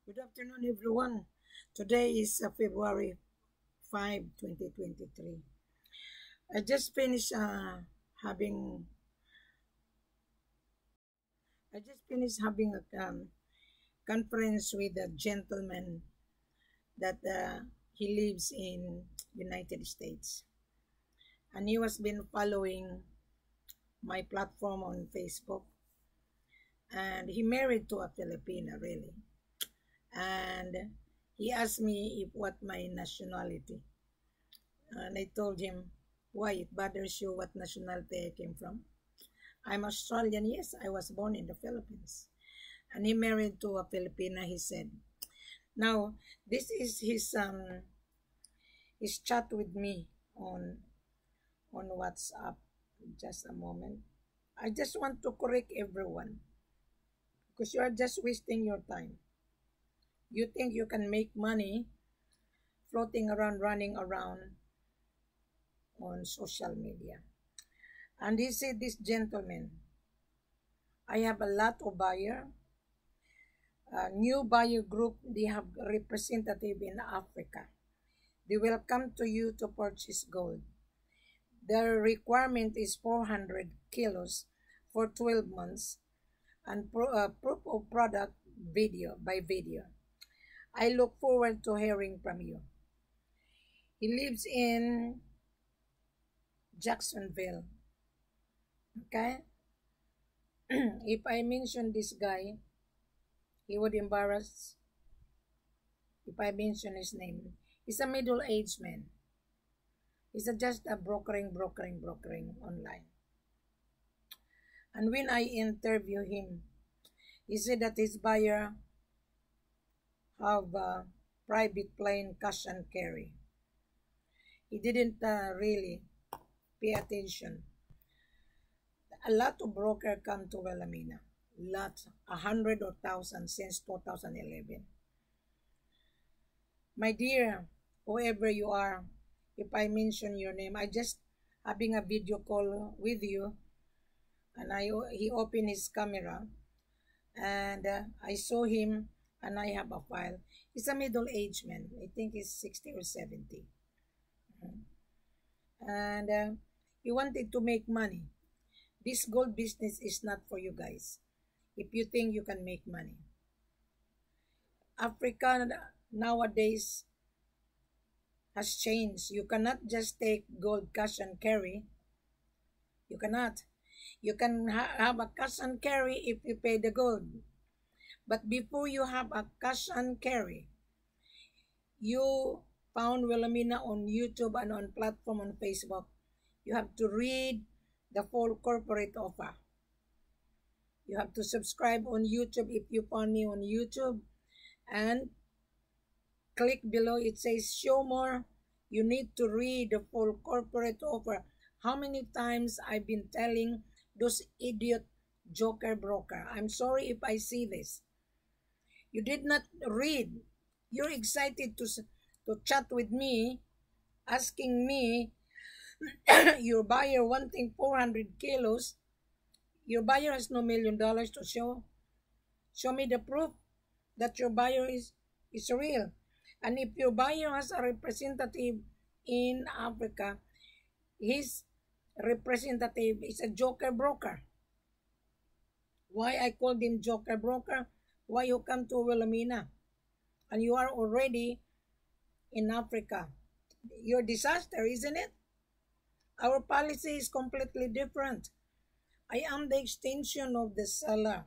Good afternoon, everyone. Today is February 5, 2023. I just finished having I just finished having a conference with a gentleman that he lives in United States, and he was been following my platform on Facebook, and he married to a Filipina really, and he asked me if what my nationality. And I told him, why it bothers you what nationality I came from? I'm Australian, yes, I was born in the Philippines. And he married to a Filipina, he said. Now, this is his chat with me on WhatsApp. Just a moment. I just want to correct everyone because you are just wasting your time. You think you can make money floating around, running around on social media. And he said, this gentleman, I have a lot of buyer, new buyer group, they have representative in Africa. They will come to you to purchase gold. Their requirement is 400 kilos for 12 months and proof of product video by video. I look forward to hearing from you. He lives in Jacksonville. Okay? If I mention this guy, he would embarrass if I mention his name. He's a middle-aged man. He's just a brokering online. And when I interview him, he said that his buyer have a private plane cash and carry. He didn't really pay attention. A lot of broker come to Wilhelmina. Lots, 100 or 1,000 since 2011. My dear, whoever you are, if I mention your name, I just having a video call with you, and he opened his camera, and I saw him, and I have a file. He's a middle-aged man. I think he's 60 or 70. And he wanted to make money. This gold business is not for you guys if you think you can make money. Africa nowadays has changed. You cannot just take gold cash and carry. You cannot. You can have a cash and carry if you pay the gold. But before you have a cash and carry, you found Wilhelmina on YouTube and on platform on Facebook. You have to read the full corporate offer. You have to subscribe on YouTube if you found me on YouTube, and click below. It says show more. You need to read the full corporate offer. How many times I've been telling those idiot joker broker? I'm sorry if I see this. You did not read. You're excited to chat with me, asking me your buyer wanting 400 kilos. Your buyer has no $1 million to show. Show me the proof that your buyer is real. And if your buyer has a representative in Africa, his representative is a joker broker. Why I call him joker broker? Why you come to Wilhelmina and you are already in Africa? Your disaster, isn't it? Our policy is completely different. I am the extension of the seller,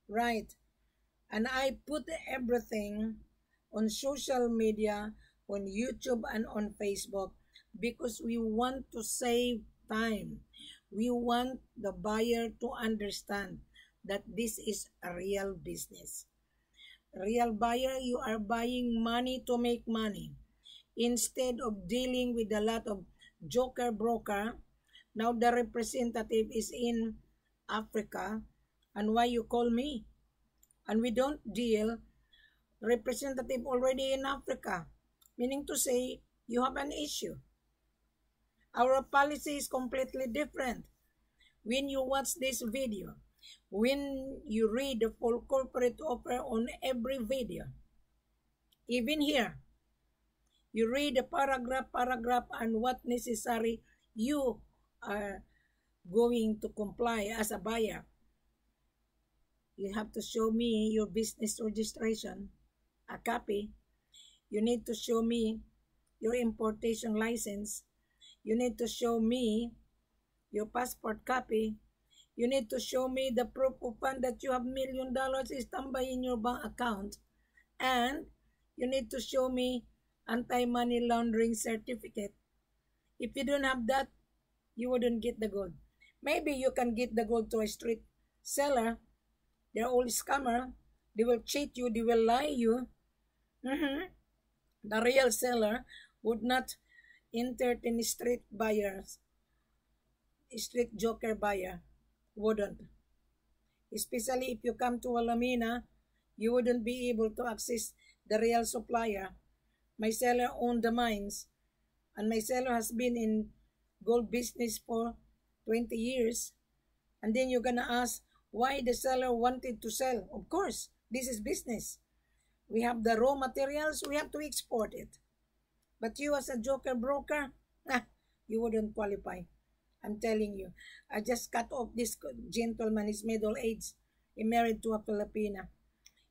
right? And I put everything on social media, on YouTube and on Facebook, because we want to save time. We want the buyer to understand that this is a real business. Real buyer, you are buying money to make money. Instead of dealing with a lot of joker broker, now the representative is in Africa, and why you call me? And we don't deal representative already in Africa, meaning to say you have an issue. Our policy is completely different. When you watch this video, When you read the full corporate offer on every video, even here, you read the paragraph, and what necessary you are going to comply as a buyer. You have to show me your business registration, a copy. You need to show me your importation license. You need to show me your passport copy. You need to show me the proof of fund that you have $1 million standby in your bank account. And you need to show me anti-money laundering certificate. If you don't have that, you wouldn't get the gold. Maybe you can get the gold to a street seller. They're all scammer. They will cheat you. They will lie you. The real seller would not entertain street buyers. Street joker buyer wouldn't. Especially if you come to Alamina, you wouldn't be able to access the real supplier. My seller owned the mines, and my seller has been in gold business for 20 years. And then you're gonna ask why the seller wanted to sell. Of course, this is business. We have the raw materials, we have to export it. But you as a joker broker, you wouldn't qualify. I'm telling you. I just cut off this gentleman. He's middle age. He married to a Filipina.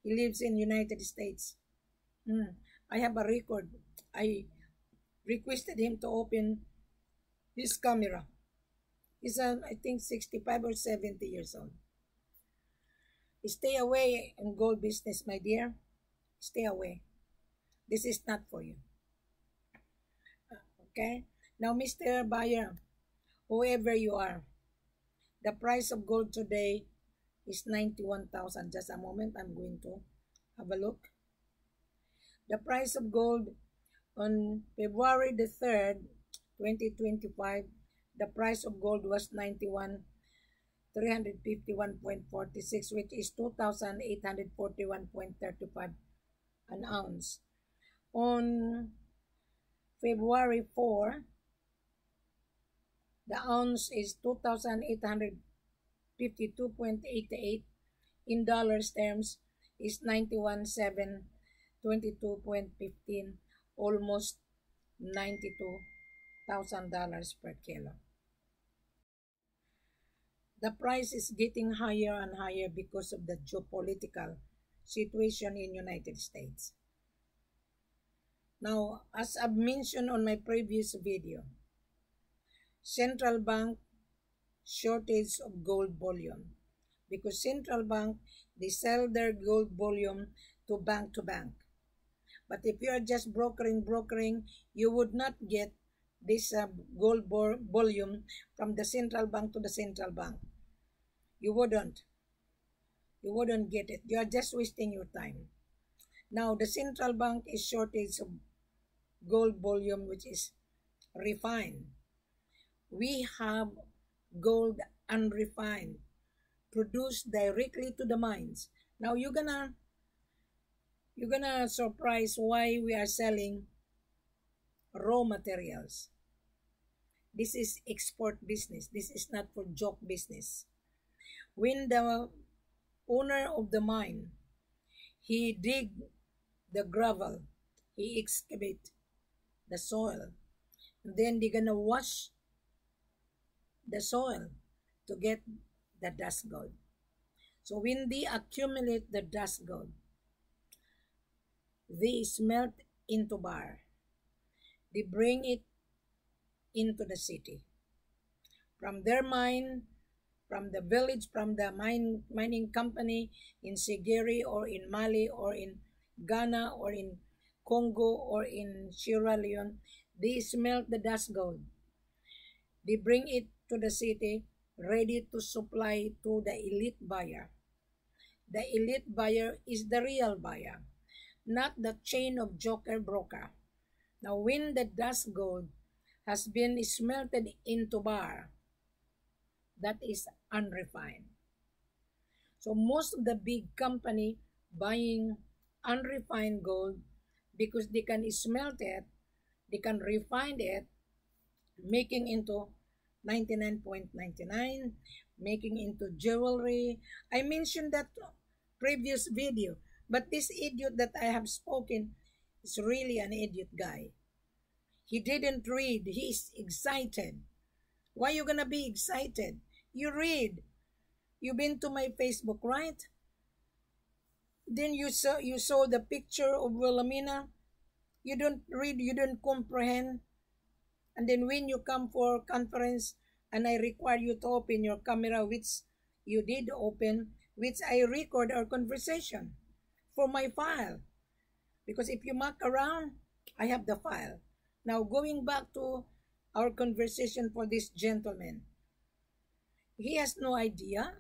He lives in United States. I have a record. I requested him to open his camera. He's, I think, 65 or 70 years old. Stay away in gold business, my dear. Stay away. This is not for you. Okay? Now, Mr. Buyer, whoever you are, the price of gold today is 91,000. Just a moment, I'm going to have a look. The price of gold on February the 3rd, 2025, the price of gold was 351.46, which is 2,841.35 an ounce. On February 4, the ounce is 2,852.88. In dollars terms is 91,722.15, almost $92,000 per kilo. The price is getting higher and higher because of the geopolitical situation in United States. Now, as I've mentioned on my previous video, central bank shortage of gold bullion, because central bank, they sell their gold bullion to bank. But if you are just brokering, you would not get this gold bullion from the central bank to the central bank. You wouldn't get it. You are just wasting your time. Now, the central bank is shortage of gold bullion, which is refined. We have gold unrefined, produced directly to the mines. Now you're gonna surprise why we are selling raw materials. This is export business. This is not for joke business. When the owner of the mine, he dig the gravel, he excavate the soil, and then they're gonna wash the soil to get the dust gold. So when they accumulate the dust gold, they smelt into bar. They bring it into the city. From their mine, from the village, from the mining company in Sigiri or in Mali or in Ghana or in Congo or in Sierra Leone, they smelt the dust gold. They bring it to the city, ready to supply to the elite buyer. The elite buyer is the real buyer, not the chain of joker broker. Now, when the dust gold has been smelted into bar, that is unrefined. So most of the big company buying unrefined gold because they can smelt it, they can refine it, making into 99.99, making into jewelry. I mentioned that previous video, but this idiot that I have spoken is really an idiot guy. He didn't read. He's excited. Why you gonna be excited? You read. You've been to my Facebook, right? Then you saw the picture of Wilhelmina. You don't read, you don't comprehend. And then when you come for conference and I require you to open your camera, which you did open, which I record our conversation for my file. Because if you muck around, I have the file. Now going back to our conversation for this gentleman. He has no idea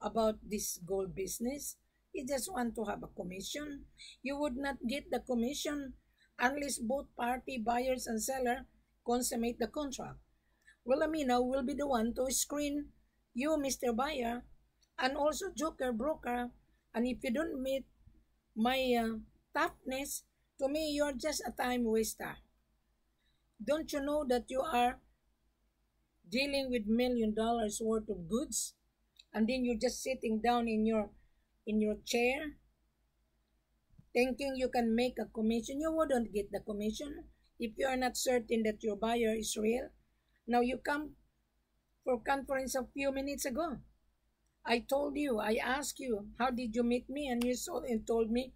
about this gold business. He just want to have a commission. You would not get the commission unless both party, buyers and seller, consummate the contract. Well, Amina will be the one to screen you, Mr. Buyer, and also Joker Broker. And if you don't meet my toughness, to me, you're just a time waster. Don't you know that you are dealing with $1 million worth of goods, and then you're just sitting down in your chair thinking you can make a commission? You wouldn't get the commission if you are not certain that your buyer is real. Now you come for conference a few minutes ago. I told you, I asked you, how did you meet me? And you saw and told me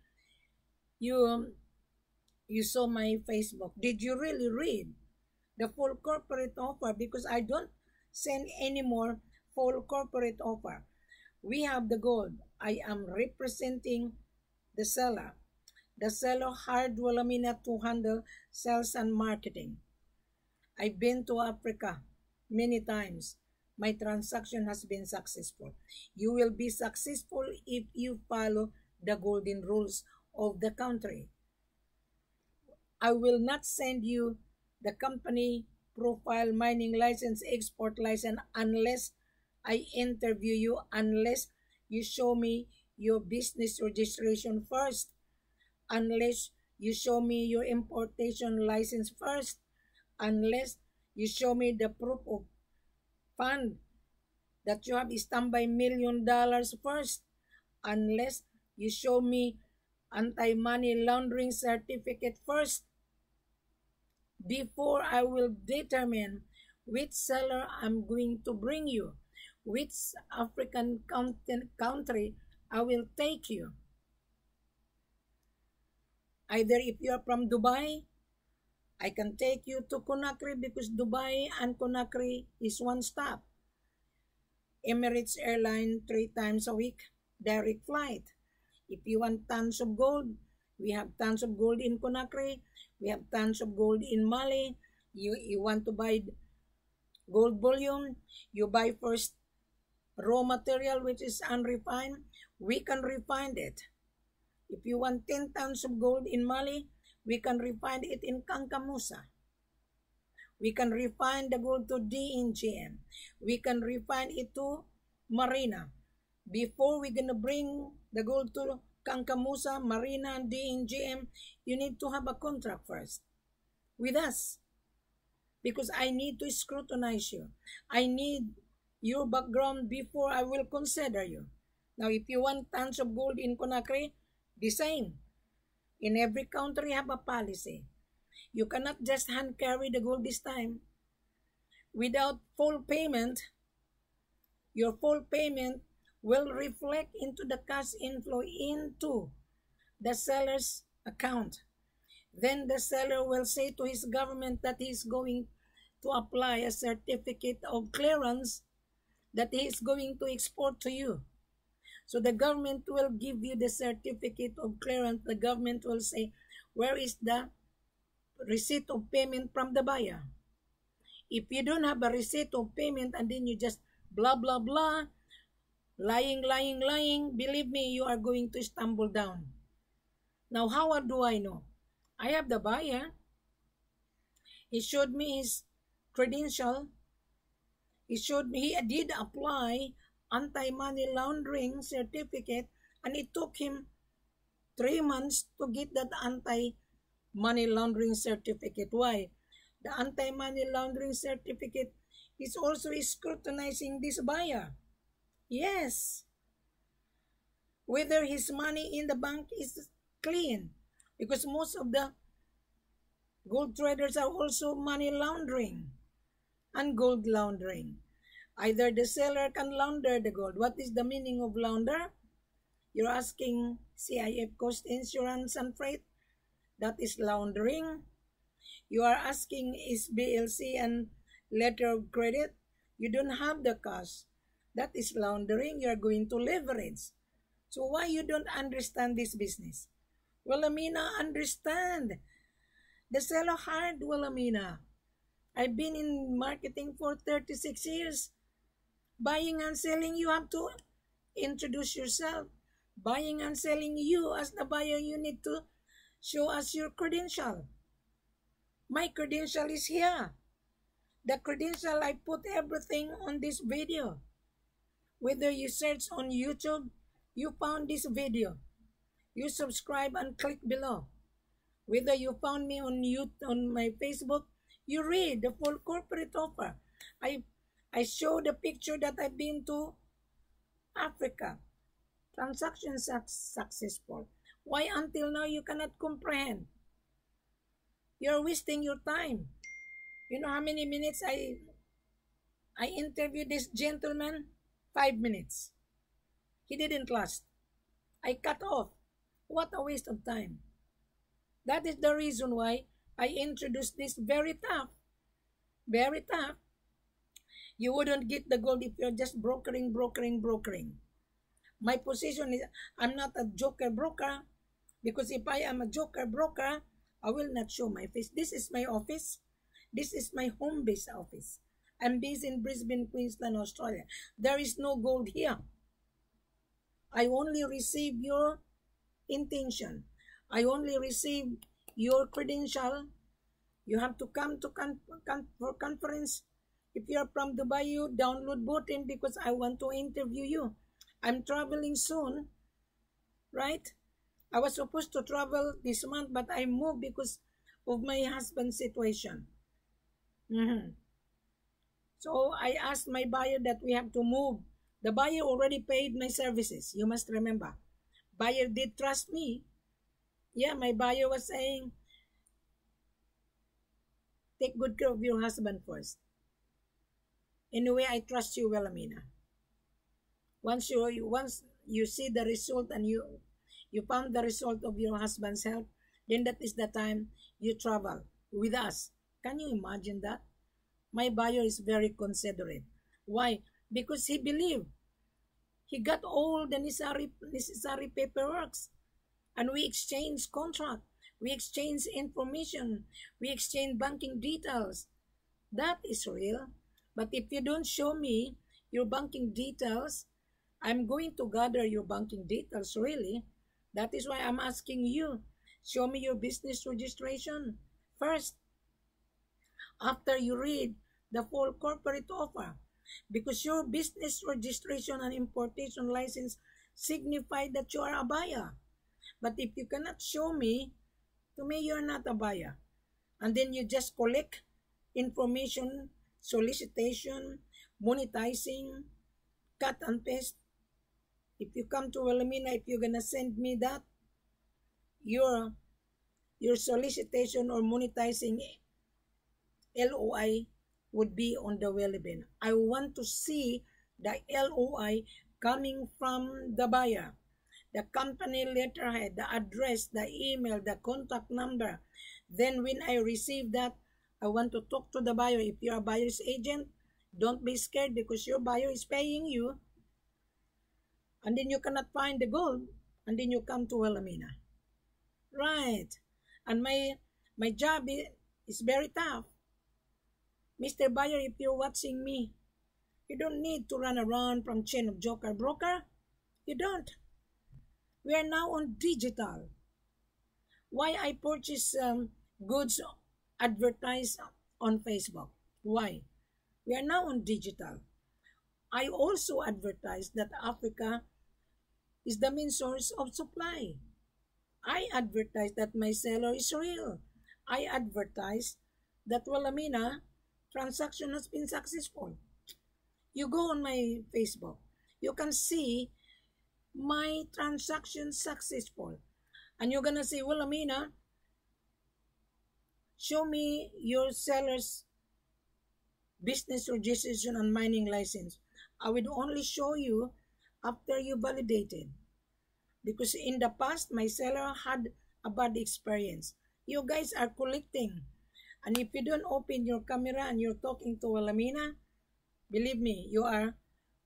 you saw my Facebook. Did you really read the full corporate offer? Because I don't send any more full corporate offer. We have the gold. I am representing the seller. The seller hired Wilhelmina to handle sales and marketing. I've been to Africa many times. My transaction has been successful. You will be successful if you follow the golden rules of the country. I will not send you the company profile, mining license, export license unless I interview you, unless you show me your business registration first, unless you show me your importation license first, unless you show me the proof of fund that you have standby $1 million first, unless you show me anti-money laundering certificate first, before I will determine which seller I'm going to bring you, which African country I will take you. Either if you are from Dubai, I can take you to Conakry because Dubai and Conakry is one stop. Emirates Airline 3 times a week, direct flight. If you want tons of gold, we have tons of gold in Conakry. We have tons of gold in Mali. You want to buy gold bullion, you buy first raw material which is unrefined. We can refine it. If you want 10 tons of gold in Mali, we can refine it in Kankamusa. We can refine the gold to DNGM. We can refine it to Marina. Before we're going to bring the gold to Kankamusa, Marina, and DNGM, you need to have a contract first with us. Because I need to scrutinize you. I need your background before I will consider you. Now, if you want tons of gold in Conakry, the same. In every country have a policy. You cannot just hand carry the gold this time. Without full payment, your full payment will reflect into the cash inflow into the seller's account. Then the seller will say to his government that he is going to apply a certificate of clearance that he is going to export to you. So the government will give you the certificate of clearance. The government will say, where is the receipt of payment from the buyer? If you don't have a receipt of payment and then you just blah, blah, blah, lying, believe me, you are going to stumble down. Now, how do I know? I have the buyer. He showed me his credential. He did apply anti-money laundering certificate, and it took him 3 months to get that anti-money laundering certificate. Why? The anti-money laundering certificate is also scrutinizing this buyer. Yes, whether his money in the bank is clean, because most of the gold traders are also money laundering and gold laundering. Either the seller can launder the gold. What is the meaning of launder? You're asking CIF cost insurance and freight. That is laundering. You are asking is BLC and letter of credit. You don't have the cash. That is laundering. You are going to leverage. So why you don't understand this business? Wilhelmina, understand. The seller hired Wilhelmina. I've been in marketing for 36 years. Buying and selling, you have to introduce yourself. Buying and selling, you as the buyer, you need to show us your credential. My credential is here. The credential, I put everything on this video. Whether you search on YouTube, you found this video. You subscribe and click below. Whether you found me on YouTube, on my Facebook, you read the full corporate offer. I show the picture that I've been to Africa. Transaction successful. Why until now you cannot comprehend? You're wasting your time. You know how many minutes I interviewed this gentleman? 5 minutes. He didn't last. I cut off. What a waste of time. That is the reason why I introduced this very tough. Very tough. You wouldn't get the gold if you're just brokering. My position is I'm not a joker broker, because if I am a joker broker, I will not show my face. This is my office. This is my home base office. I'm based in Brisbane, Queensland, Australia. There is no gold here. I only receive your intention. I only receive your credential. You have to come to for conference. If you are from Dubai, you download Botin because I want to interview you. I'm traveling soon, right? I was supposed to travel this month, but I moved because of my husband's situation. So I asked my buyer that we have to move. The buyer already paid my services. You must remember. Buyer did trust me. Yeah, my buyer was saying, take good care of your husband first. Anyway, I trust you, Wilhelmina. Once you see the result and you found the result of your husband's health, then that is the time you travel with us. Can you imagine that? My buyer is very considerate. Why? Because he believed. He got all the necessary paperwork. And we exchange contract. We exchange information. We exchange banking details. That is real. But if you don't show me your banking details, I'm going to gather your banking details, really. That is why I'm asking you, show me your business registration first. After you read the full corporate offer, because your business registration and importation license signify that you are a buyer. But if you cannot show me, to me you're not a buyer. And then you just collect information, solicitation, monetizing, cut and paste. If you come to Wilhelmina, if you're gonna send me that, your solicitation or monetizing LOI would be on the Wilhelmina. I want to see the LOI coming from the buyer. The company letterhead, the address, the email, the contact number. Then when I receive that, I want to talk to the buyer. If you're a buyer's agent, don't be scared because your buyer is paying you. And then you cannot find the gold. And then you come to Wilhelmina. Right. And my job is very tough. Mr. Buyer, if you're watching me, you don't need to run around from chain of joker broker. You don't. We are now on digital. Why I purchase goods advertised on Facebook? Why? We are now on digital. I also advertise that Africa is the main source of supply. I advertise that my seller is real. I advertise that Wilhelmina transaction has been successful. You go on my Facebook, you can see my transaction successful. And you're gonna say, well, Amina, show me your seller's business registration and mining license. I would only show you after you validated. Because in the past, my seller had a bad experience. You guys are collecting. And if you don't open your camera and you're talking to Wilhelmina, believe me, you are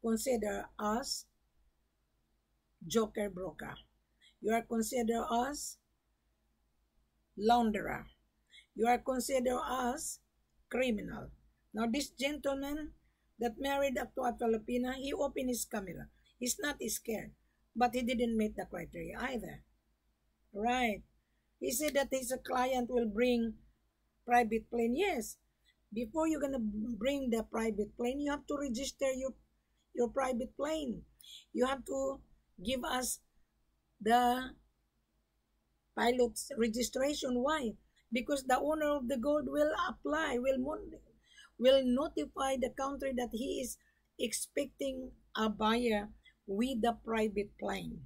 considered as joker broker. You are considered as launderer. You are considered as criminal. Now this gentleman that married up to a Filipina, he opened his camera. He's not scared, but he didn't meet the criteria either. Right. He said that his client will bring private plane. Yes. Before you're gonna bring the private plane, you have to register your private plane. You have to give us the pilot's registration. Why? Because the owner of the gold will apply, will notify the country that he is expecting a buyer with the private plane.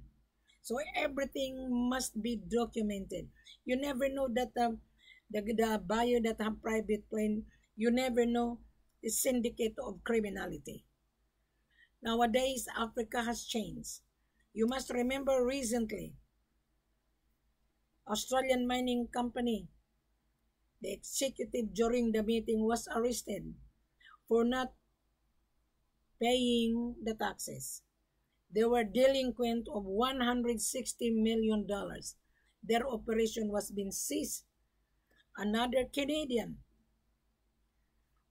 So everything must be documented. You never know that the buyer that have private plane, you never know the syndicate of criminality. Nowadays, Africa has changed. You must remember recently, Australian mining company, the executive during the meeting was arrested for not paying the taxes. They were delinquent of $160 million. Their operation was being seized. Another Canadian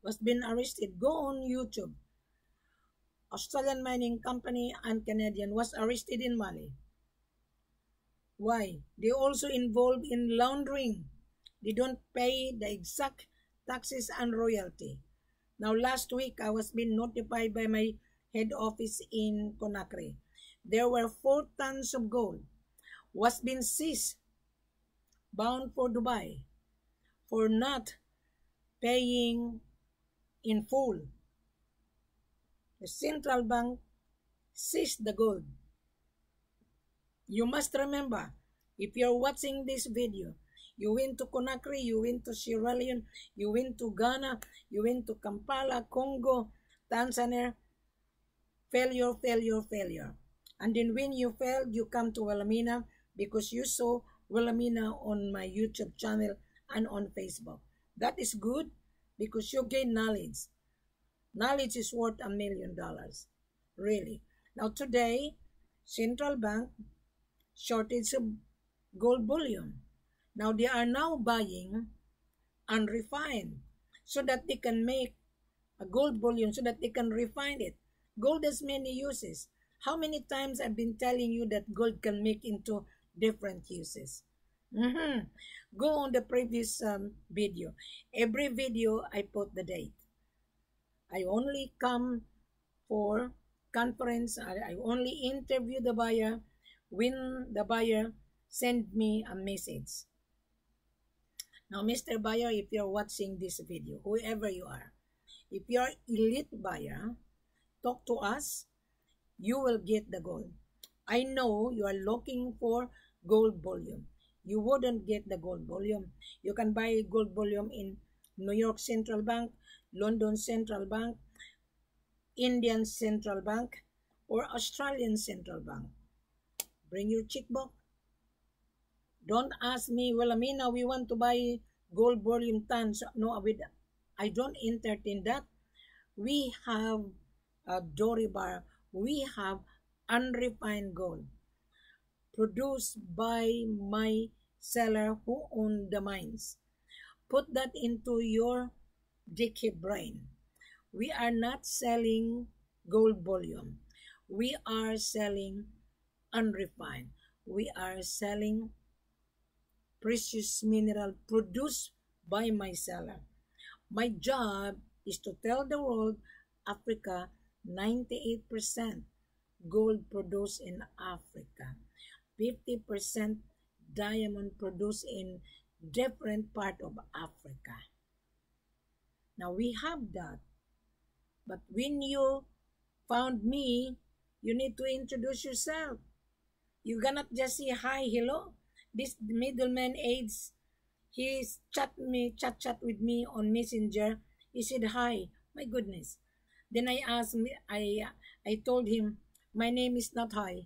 was being arrested. Go on YouTube. Australian mining company and Canadian was arrested in Mali. Why? They also involved in laundering. They don't pay the exact taxes and royalty. Now last week I was being notified by my head office in Conakry. There were 4 tons of gold was being seized, bound for Dubai, for not paying in full. The central bank seized the gold. You must remember, if you're watching this video, you went to Conakry, you went to Sierra Leone, you went to Ghana, you went to Kampala, Congo, Tanzania, failure, failure, failure. And then when you failed, you come to Wilhelmina because you saw Wilhelmina on my YouTube channel and on Facebook. That is good because you gain knowledge. Knowledge is worth $1 million. Really. Now today, central bank shortage of gold bullion. Now they are now buying unrefined so that they can make a gold bullion so that they can refine it. Gold has many uses. How many times I've been telling you that gold can make into different uses? Go on the previous video. Every video I put the date. I only come for conference. I only interview the buyer when the buyer send me a message. Now, Mr. Buyer, if you're watching this video, whoever you are, if you're elite buyer, talk to us. You will get the gold. I know you are looking for gold bullion. You wouldn't get the gold bullion. You can buy gold bullion in New York Central Bank, London Central Bank, Indian Central Bank, or Australian Central Bank. Bring your checkbook. Don't ask me, well, Amina, we want to buy gold bullion tons. No, I don't entertain that. We have a Doribar. We have unrefined gold produced by my seller who own the mines. Put that into your dicky brain. We are not selling gold bullion. We are selling unrefined. We are selling precious mineral produced by my seller. My job is to tell the world Africa 98% gold produced in Africa, 50% diamond produced in different part of Africa. Now we have that. But when you found me, you need to introduce yourself. You cannot just say hi, hello. This middleman aids, he chat with me on Messenger. He said hi. My goodness. Then I asked me, I told him, my name is not Hi.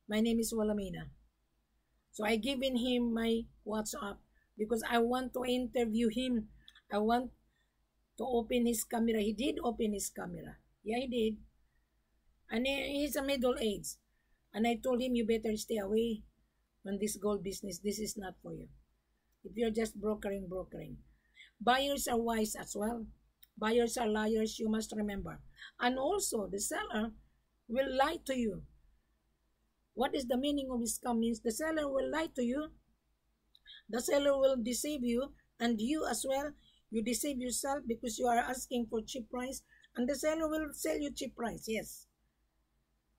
My name is Walamina. So I given him my WhatsApp because I want to interview him. I want to open his camera. He did open his camera. Yeah, he did. And he's a middle age. And I told him, you better stay away from this gold business. This is not for you. If you're just brokering. Buyers are wise as well. Buyers are liars, you must remember. And also, the seller will lie to you. What is the meaning of scam? Means the seller will lie to you. The seller will deceive you, and you as well. You deceive yourself because you are asking for cheap price, and the seller will sell you cheap price. Yes.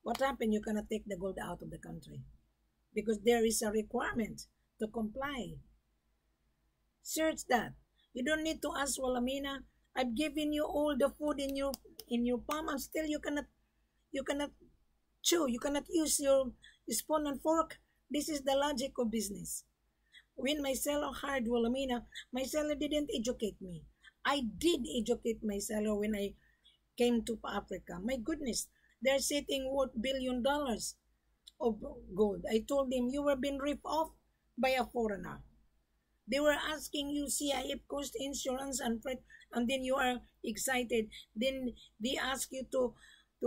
What happened? You cannot take the gold out of the country because there is a requirement to comply. Search that. You don't need to ask Walamina. I've given you all the food in your palm, and still you cannot chew. You cannot use your spoon and fork. This is the logic of business. When my seller hired Walamina, my seller didn't educate me. I did educate my seller when I came to Africa. My goodness, they're sitting worth $1 billion of gold. I told them you were being ripped off by a foreigner. They were asking you CIF cost insurance and freight, and then you are excited. Then they ask you to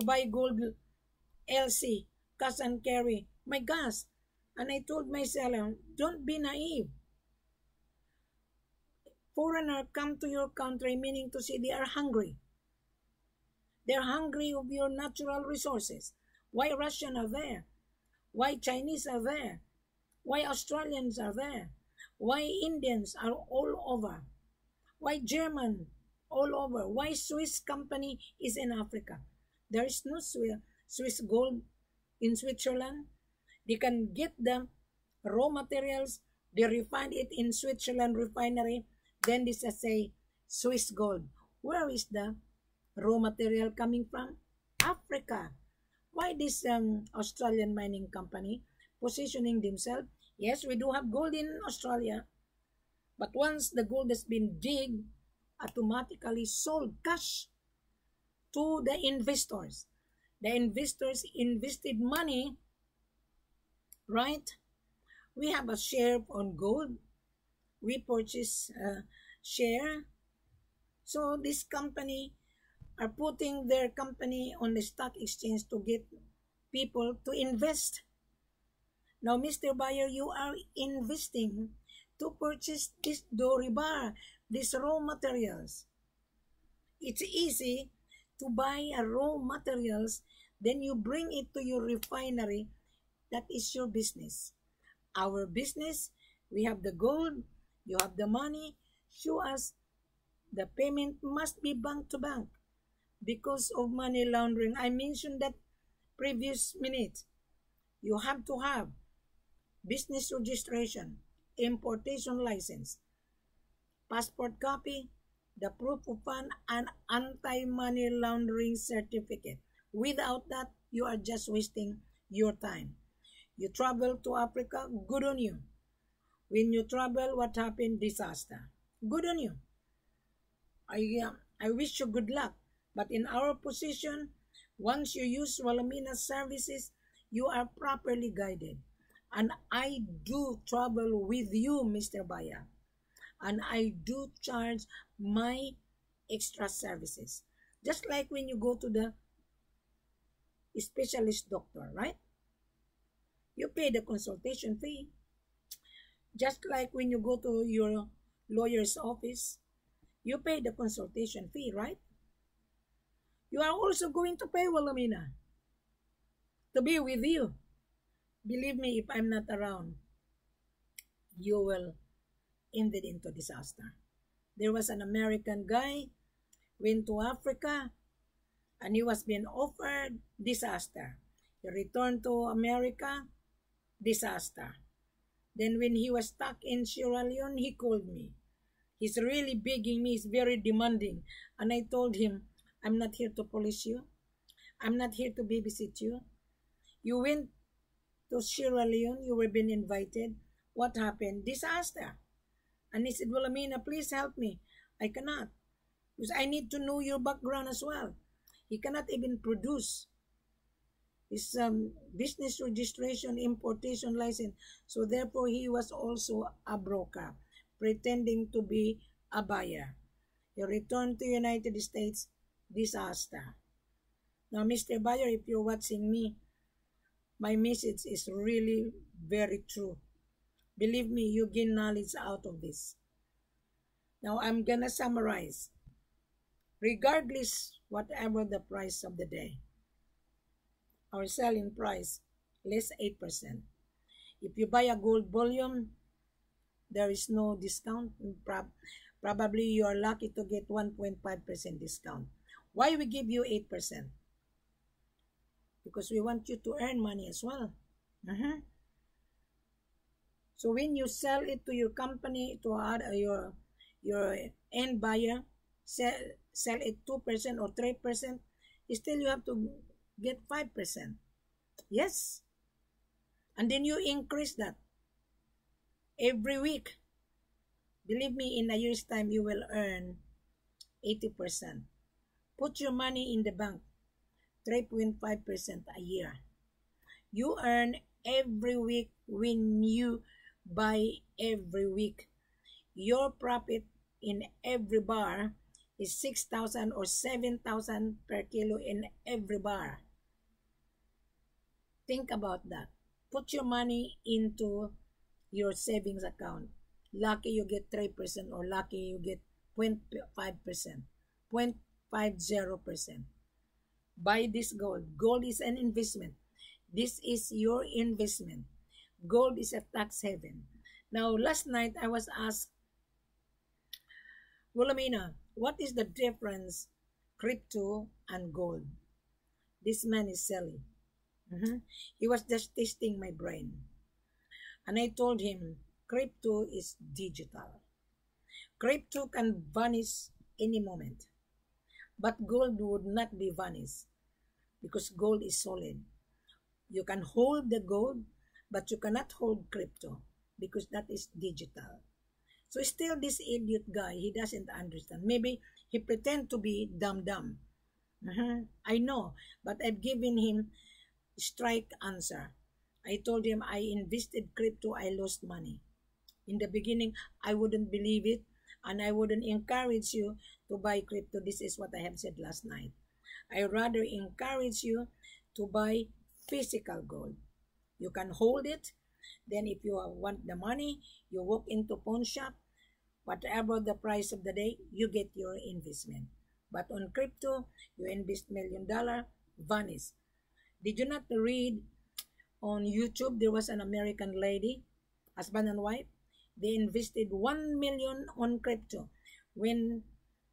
buy gold LC, cash and carry. My gosh. And I told my seller, don't be naive. Foreigner come to your country, meaning to say they are hungry. They're hungry of your natural resources. Why Russian are there? Why Chinese are there? Why Australians are there? Why Indians are all over? Why German all over? Why Swiss company is in Africa? There is no Swiss gold in Switzerland. They can get the raw materials, they refine it in Switzerland refinery, then this is say Swiss gold. Where is the raw material coming from? Africa. Why this Australian mining company positioning themselves? Yes, we do have gold in Australia, but once the gold has been digged, automatically sold cash to the investors. The investors invested money, right? We have a share on gold. We purchase a share. So this company are putting their company on the stock exchange to get people to invest. Now, Mr. Buyer, you are investing to purchase this Doribar, these raw materials. It's easy to buy a raw materials, then you bring it to your refinery. That is your business. Our business, we have the gold, you have the money. Show us the payment must be bank to bank because of money laundering. I mentioned that previous minute. You have to have business registration, importation license, passport copy, the proof of fund, and anti-money laundering certificate. Without that, you are just wasting your time. You travel to Africa, good on you. When you travel, what happened? Disaster. Good on you. I wish you good luck. But in our position, once you use Walamina's services, you are properly guided. And I do travel with you, Mr. Baya. And I do charge my extra services. Just like when you go to the specialist doctor, right? You pay the consultation fee. Just like when you go to your lawyer's office, you pay the consultation fee, right? You are also going to pay Walamina to be with you. Believe me, if I'm not around, you will end it into disaster. There was an American guy, went to Africa, and he was being offered disaster. He returned to America, disaster. Then when he was stuck in Sierra Leone, he called me. He's really begging me. He's very demanding. And I told him, I'm not here to police you. I'm not here to babysit you. You went to Sierra Leone. You were being invited. What happened? Disaster. And he said, well, Amina, please help me. I cannot. Because I need to know your background as well. He cannot even produce his business registration, importation license. So therefore, he was also a broker, pretending to be a buyer. He returned to United States, disaster. Now, Mr. Buyer, if you're watching me, my message is really very true. Believe me, you gain knowledge out of this. Now, I'm gonna summarize. Regardless, whatever the price of the day, our selling price, less 8%. If you buy a gold bullion, there is no discount. Probably you are lucky to get 1.5% discount. Why we give you 8%? Because we want you to earn money as well. So when you sell it to your company, to your end buyer, sell it 2% or 3%, still you have to get 5%. Yes. And then you increase that every week. Believe me, in a year's time, you will earn 80%. Put your money in the bank, 3.5% a year. You earn every week when you buy every week. Your profit in every bar is 6,000 or 7,000 per kilo in every bar. Think about that. Put your money into your savings account. Lucky you get 3% or lucky you get 0.5%, 0.50%. Buy this gold. Gold is an investment. This is your investment. Gold is a tax haven. Now, last night I was asked, well, Amina, what is the difference crypto and gold? This man is selling. He was just testing my brain. And I told him, crypto is digital. Crypto can vanish any moment. But gold would not be vanished because gold is solid. You can hold the gold, but you cannot hold crypto because that is digital. So still this idiot guy, he doesn't understand. Maybe he pretend to be dumb. I know, but I've given him strike answer. I told him I invested crypto, I lost money. In the beginning, I wouldn't believe it, and I wouldn't encourage you to buy crypto. This is what I have said last night. I rather encourage you to buy physical gold. You can hold it. Then if you want the money, you walk into pawn shop. Whatever the price of the day, you get your investment. But on crypto, you invest $1 million, vanish. Did you not read on YouTube, there was an American lady, husband and wife, they invested 1 million on crypto. When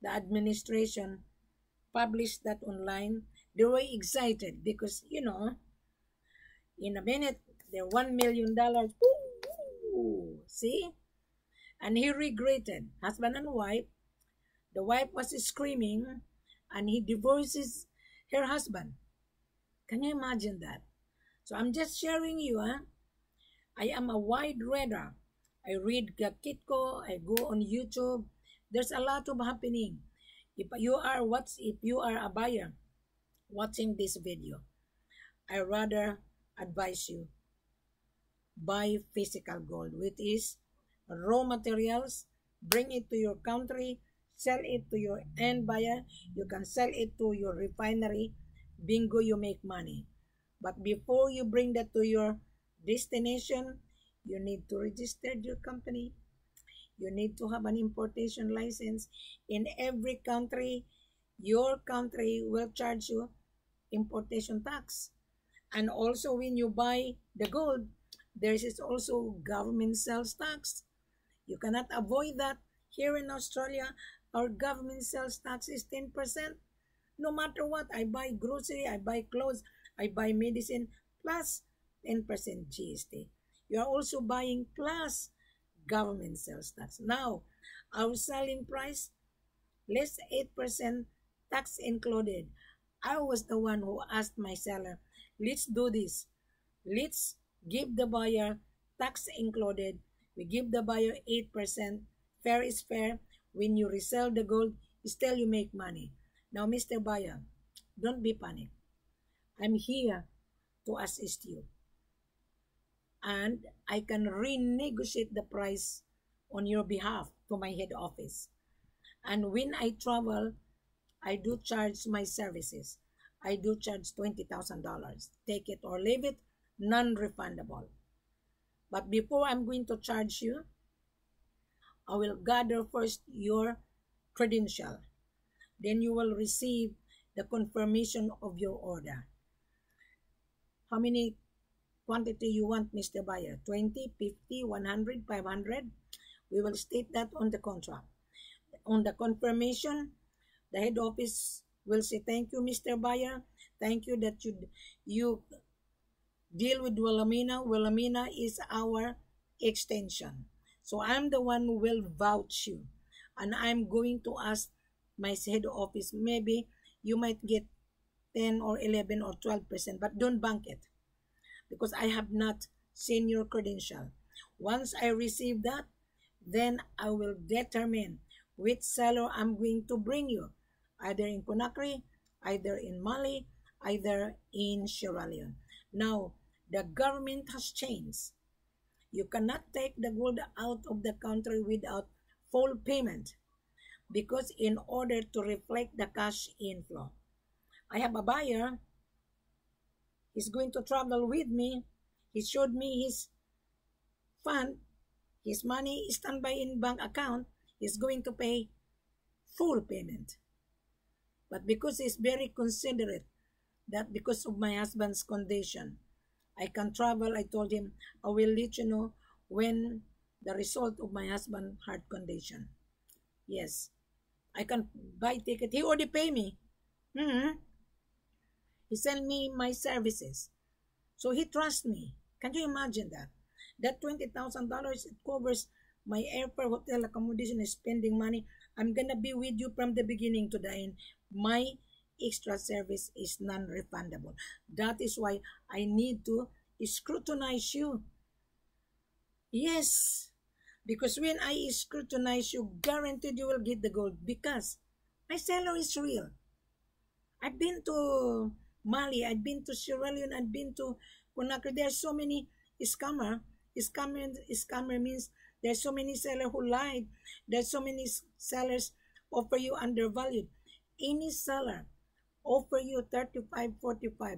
the administration published that online, they were excited because, you know, in a minute, they're $1 million. Ooh, see? And he regretted, husband and wife. The wife was screaming and he divorces her husband. Can you imagine that? So I'm just sharing you, I am a wide reader. I read Gakitko, I go on YouTube. There's a lot of happening. If you are a buyer watching this video, I rather advise you buy physical gold, which is raw materials, bring it to your country, sell it to your end buyer. You can sell it to your refinery. Bingo, you make money. But before you bring that to your destination, you need to register your company. You need to have an importation license. In every country, your country will charge you importation tax. And also when you buy the gold, there is also government sales tax. You cannot avoid that. Here in Australia, our government sales tax is 10%. No matter what, I buy grocery, I buy clothes, I buy medicine, plus 10% GST. You are also buying plus government sales tax. Now, our selling price, less 8%, tax included. I was the one who asked my seller, let's do this. Let's give the buyer tax included. We give the buyer 8%. Fair is fair. When you resell the gold, still you make money. Now, Mr. Buyer, don't be panicked. I'm here to assist you. And I can renegotiate the price on your behalf to my head office. And when I travel, I do charge my services. I do charge $20,000. Take it or leave it, non-refundable. But before I'm going to charge you, I will gather first your credential. Then you will receive the confirmation of your order. How many quantity you want, Mr. Buyer? 20, 50, 100, 500? We will state that on the contract. On the confirmation, the head office will say, thank you, Mr. Buyer. Thank you that you deal with Wilhelmina. Wilhelmina is our extension. So I'm the one who will vouch you. And I'm going to ask my head office, maybe you might get 10 or 11 or 12%, but don't bank it because I have not seen your credential. Once I receive that, then I will determine which seller I'm going to bring you, either in Conakry, either in Mali, either in Sierra Leone. Now, the government has changed. You cannot take the gold out of the country without full payment because in order to reflect the cash inflow. I have a buyer. He's going to travel with me. He showed me his fund. His money is standby in bank account. He's going to pay full payment. But because he's very considerate, that because of my husband's condition, I can travel. I told him, I will let you know when the result of my husband's heart condition. Yes, I can buy ticket. He already pay me. He sent me my services. So he trusts me. Can you imagine that? That $20,000, it covers my airfare, hotel, accommodation, and spending money. I'm going to be with you from the beginning to the end. My extra service is non-refundable. That is why I need to scrutinize you. Yes, because when I scrutinize you, guaranteed you will get the gold because my seller is real. I've been to Mali, I've been to Sierra Leone, I've been to Conakry. There are so many scammer. Scammer means there's so many sellers who lied. There's so many sellers offer you undervalued. Any seller offer you 35, 45.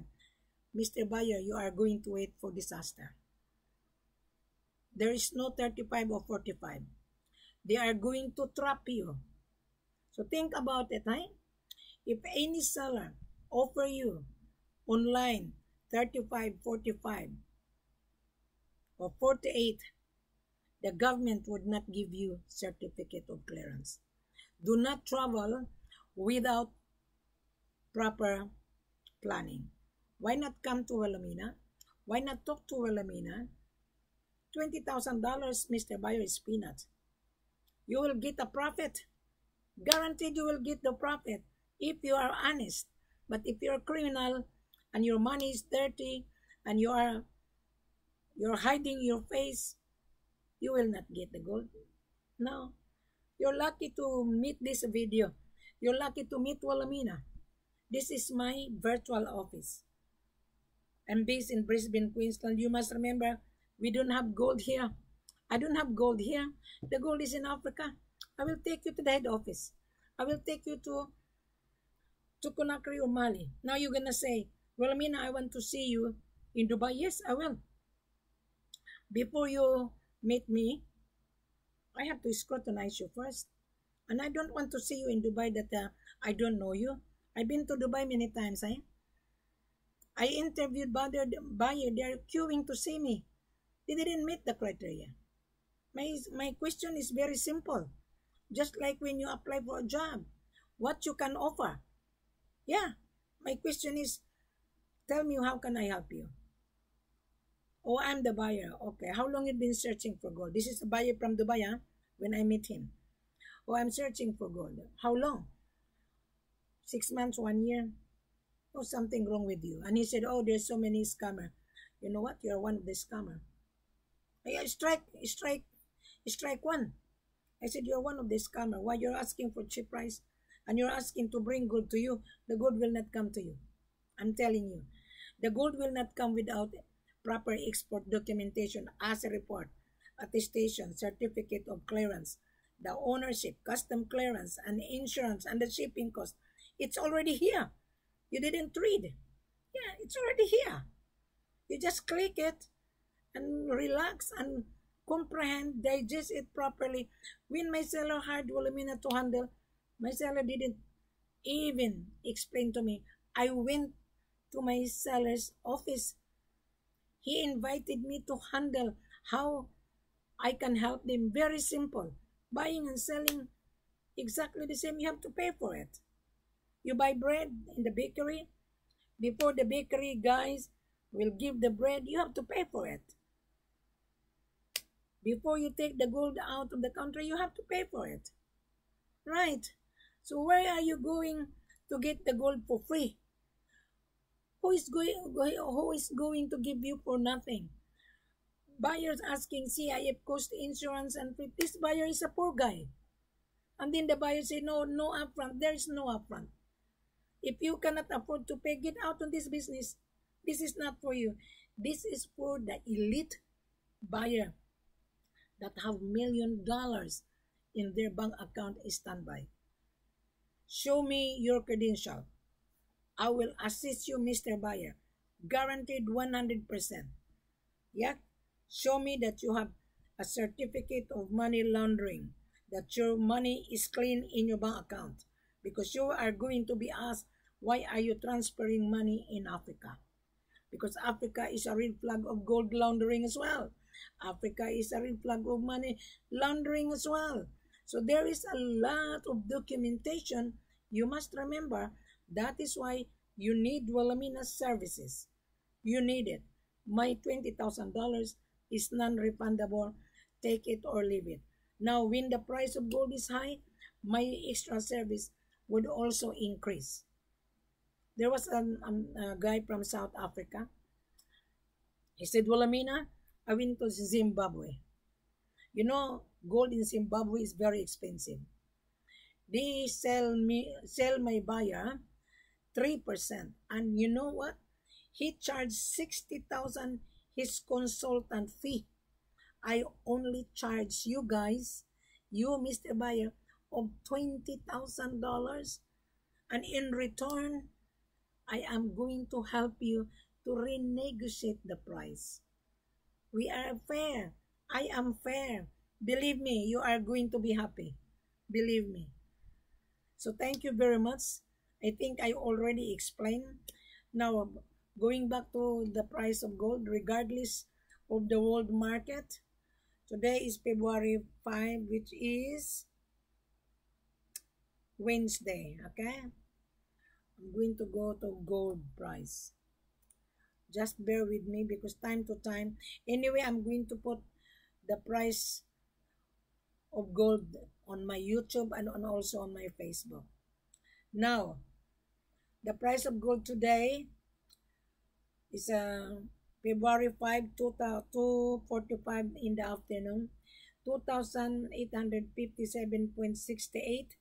Mr. Buyer, you are going to wait for disaster. There is no 35 or 45. They are going to trap you. So think about it, right? If any seller offer you online 35, 45, or 48, the government would not give you certificate of clearance. Do not travel without proper planning. Why not come to Wilhelmina? Why not talk to Wilhelmina? $20,000, Mr. Buyer, is peanuts. You will get a profit. Guaranteed you will get the profit if you are honest. But if you're a criminal and your money is dirty and you're hiding your face, you will not get the gold. No. You're lucky to meet this video. You're lucky to meet Wilhelmina. This is my virtual office. I'm based in Brisbane, Queensland. You must remember, we don't have gold here. I don't have gold here. The gold is in Africa. I will take you to the head office. I will take you to Conakry or Mali. Now you're going to say, Wilhelmina, I want to see you in Dubai. Yes, I will. Before you meet me, I have to scrutinize you first. And I don't want to see you in Dubai that I don't know you. I've been to Dubai many times. I interviewed buyer. They're queuing to see me. They didn't meet the criteria. My question is very simple. Just like when you apply for a job, what you can offer. Yeah, my question is, tell me how can I help you? Oh, I'm the buyer. Okay. How long you been searching for gold? This is the buyer from Dubai, huh? When I meet him. Oh, I'm searching for gold. How long? 6 months, 1 year? Oh, something wrong with you. And he said, oh, there's so many scammer. You know what? You're one of the scammer. I strike one. I said, you're one of the scammer. Why you're asking for cheap price? And you're asking to bring gold to you. The gold will not come to you. I'm telling you. The gold will not come without proper export documentation as a report, attestation, certificate of clearance, the ownership, custom clearance, and insurance, and the shipping cost. It's already here. You didn't read. Yeah, it's already here. You just click it and relax and comprehend, digest it properly. When my seller hired Wilhelmina to handle, my seller didn't even explain to me. I went to my seller's office. He invited me to handle how I can help them. Very simple. Buying and selling exactly the same. You have to pay for it. You buy bread in the bakery. Before the bakery guys will give the bread, you have to pay for it. Before you take the gold out of the country, you have to pay for it. Right. So where are you going to get the gold for free? Who is going to give you for nothing? Buyers asking CIF cost insurance and free. This buyer is a poor guy. And then the buyer say, no upfront. There is no upfront. If you cannot afford to pay, get out of this business. This is not for you. This is for the elite buyer that have $1,000,000 in their bank account standby. Show me your credential. I will assist you, Mr. Buyer. Guaranteed 100%. Yeah? Show me that you have a certificate of money laundering, that your money is clean in your bank account. Because you are going to be asked, why are you transferring money in Africa? Because Africa is a red flag of gold laundering as well. Africa is a red flag of money laundering as well. So there is a lot of documentation. You must remember, that is why you need Wilhelmina's services. You need it. My $20,000 is non-refundable. Take it or leave it. Now, when the price of gold is high, my extra service would also increase. There was a guy from South Africa. He said, Wilhelmina, I went to Zimbabwe. You know, gold in Zimbabwe is very expensive. They sell my buyer 3%. And you know what? He charged 60,000 his consultant fee. I only charge you guys, you Mr. Buyer, of $20,000. And in return, I am going to help you to renegotiate the price. We are fair. I am fair. Believe me, you are going to be happy. Believe me. So thank you very much. I think I already explained. Now, going back to the price of gold, regardless of the world market, today is February 5, which is Wednesday, okay? I'm going to go to gold price. Just bear with me because time to time. Anyway, I'm going to put the price of gold on my YouTube and also on my Facebook. Now, the price of gold today is February 5, 2:45 in the afternoon. 2,857.68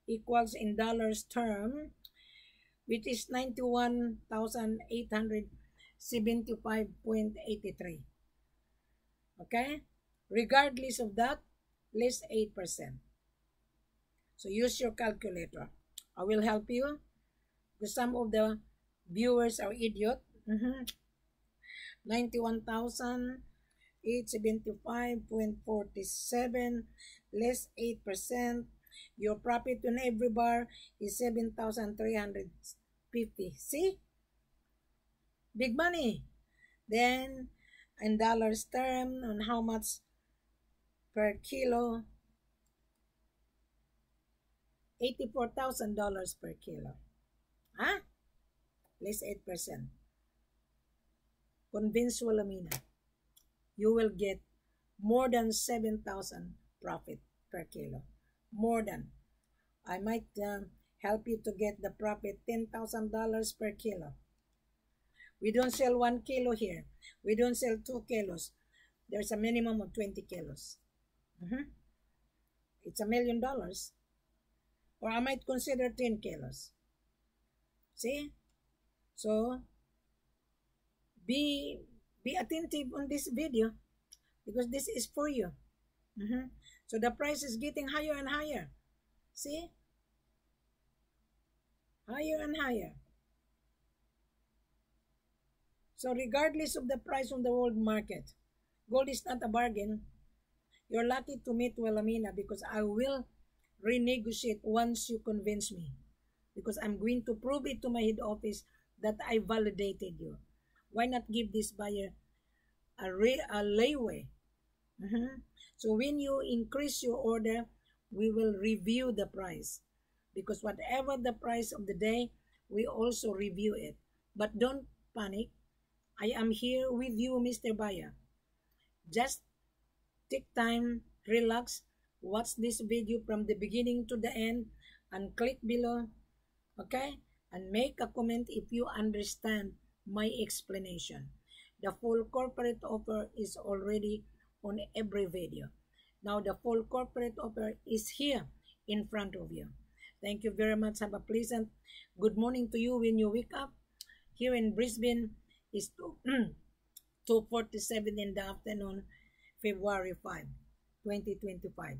equals in dollars term, which is 91,875.83. Okay? Regardless of that, less 8%. So use your calculator. I will help you because some of the viewers are idiot. 91,875.47 less 8%. Your profit on every bar is 7,350. See? Big money. Then, in dollars term, on how much per kilo? $84,000 per kilo. Huh? Less 8%. Convince Wilhelmina. you will get more than 7,000 profit per kilo. More than. I might help you to get the profit $10,000 per kilo. We don't sell 1 kilo here. We don't sell 2 kilos. There's a minimum of 20 kilos. It's $1 million. Or I might consider 10 kilos. See? So, be attentive on this video because this is for you. So the price is getting higher and higher. See? Higher and higher. So regardless of the price on the world market, gold is not a bargain. You're lucky to meet Wilhelmina because I will renegotiate once you convince me. Because I'm going to prove it to my head office that I validated you. Why not give this buyer a layaway? So when you increase your order, we will review the price. Because whatever the price of the day, we also review it. But don't panic. I am here with you, Mr. Buyer. Just take time, relax, watch this video from the beginning to the end, and click below, okay? And make a comment if you understand my explanation. The full corporate offer is already on every video. Now the full corporate offer is here in front of you. Thank you very much. Have a pleasant good morning to you when you wake up. Here in Brisbane is 2:47 in the afternoon, February 5, 2025.